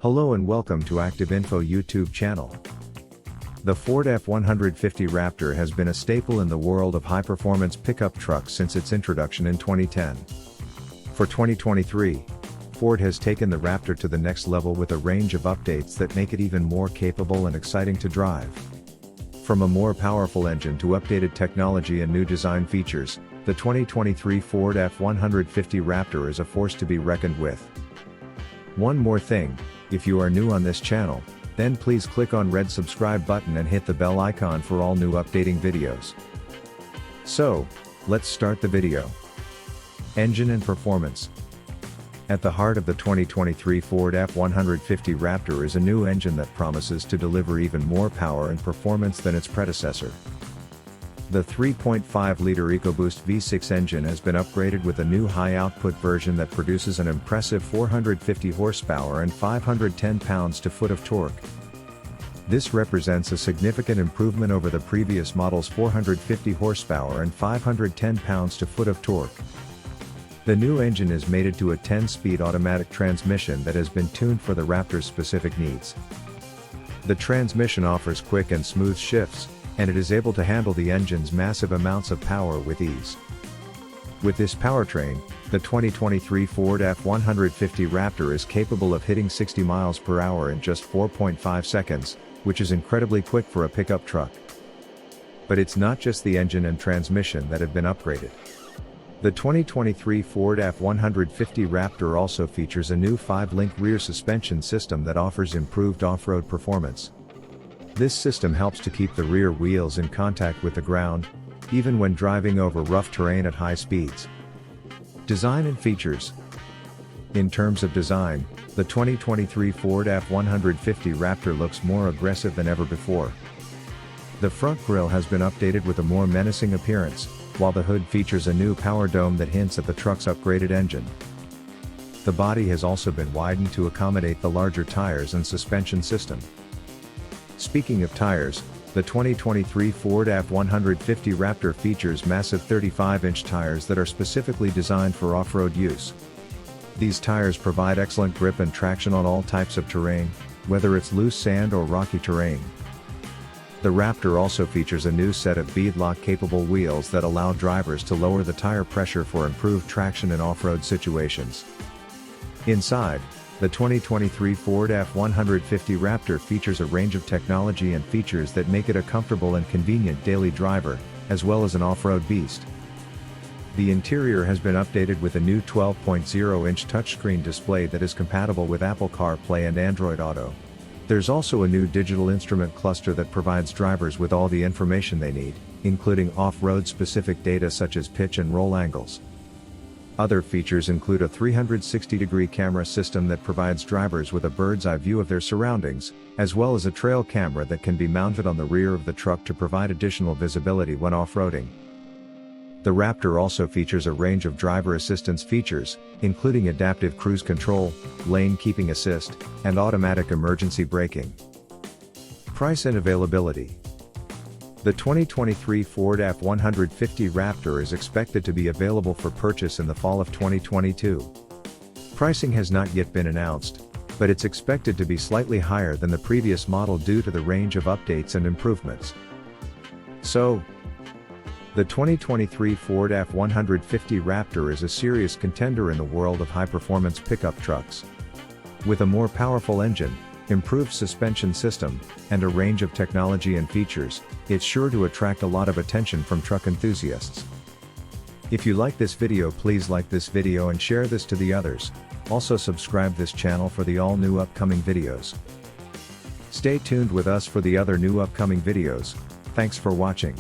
Hello and welcome to Activeinfo YouTube channel. The Ford F-150 Raptor has been a staple in the world of high-performance pickup trucks since its introduction in 2010. For 2023, Ford has taken the Raptor to the next level with a range of updates that make it even more capable and exciting to drive. From a more powerful engine to updated technology and new design features, the 2023 Ford F-150 Raptor is a force to be reckoned with. One more thing, if you are new on this channel, then please click on red subscribe button and hit the bell icon for all new updating videos. So, let's start the video. Engine and performance. At the heart of the 2023 Ford F-150 Raptor is a new engine that promises to deliver even more power and performance than its predecessor. The 3.5-liter EcoBoost V6 engine has been upgraded with a new high-output version that produces an impressive 450 horsepower and 510 pounds-to-foot of torque. This represents a significant improvement over the previous model's 450 horsepower and 510 pounds-to-foot of torque. The new engine is mated to a 10-speed automatic transmission that has been tuned for the Raptor's specific needs. The transmission offers quick and smooth shifts, and it is able to handle the engine's massive amounts of power with ease. With this powertrain, the 2023 Ford F-150 Raptor is capable of hitting 60 miles per hour in just 4.5 seconds, which is incredibly quick for a pickup truck. But it's not just the engine and transmission that have been upgraded. The 2023 Ford F-150 Raptor also features a new 5-link rear suspension system that offers improved off-road performance. This system helps to keep the rear wheels in contact with the ground, even when driving over rough terrain at high speeds. Design and features. In terms of design, the 2023 Ford F-150 Raptor looks more aggressive than ever before. The front grille has been updated with a more menacing appearance, while the hood features a new power dome that hints at the truck's upgraded engine. The body has also been widened to accommodate the larger tires and suspension system. Speaking of tires, the 2023 Ford F-150 Raptor features massive 35-inch tires that are specifically designed for off-road use. These tires provide excellent grip and traction on all types of terrain, whether it's loose sand or rocky terrain. The Raptor also features a new set of beadlock-capable wheels that allow drivers to lower the tire pressure for improved traction in off-road situations. Inside, the 2023 Ford F-150 Raptor features a range of technology and features that make it a comfortable and convenient daily driver, as well as an off-road beast. The interior has been updated with a new 12.0-inch touchscreen display that is compatible with Apple CarPlay and Android Auto. There's also a new digital instrument cluster that provides drivers with all the information they need, including off-road specific data such as pitch and roll angles. Other features include a 360-degree camera system that provides drivers with a bird's-eye view of their surroundings, as well as a trail camera that can be mounted on the rear of the truck to provide additional visibility when off-roading. The Raptor also features a range of driver assistance features, including adaptive cruise control, lane keeping assist, and automatic emergency braking. Price and availability. The 2023 Ford F-150 Raptor is expected to be available for purchase in the fall of 2022. Pricing has not yet been announced, but it's expected to be slightly higher than the previous model due to the range of updates and improvements. So, the 2023 Ford F-150 Raptor is a serious contender in the world of high-performance pickup trucks. With a more powerful engine, improved suspension system, and a range of technology and features, it's sure to attract a lot of attention from truck enthusiasts. If you like this video, please like this video and share this to the others. Also subscribe this channel for the all new upcoming videos. Stay tuned with us for the other new upcoming videos. Thanks for watching.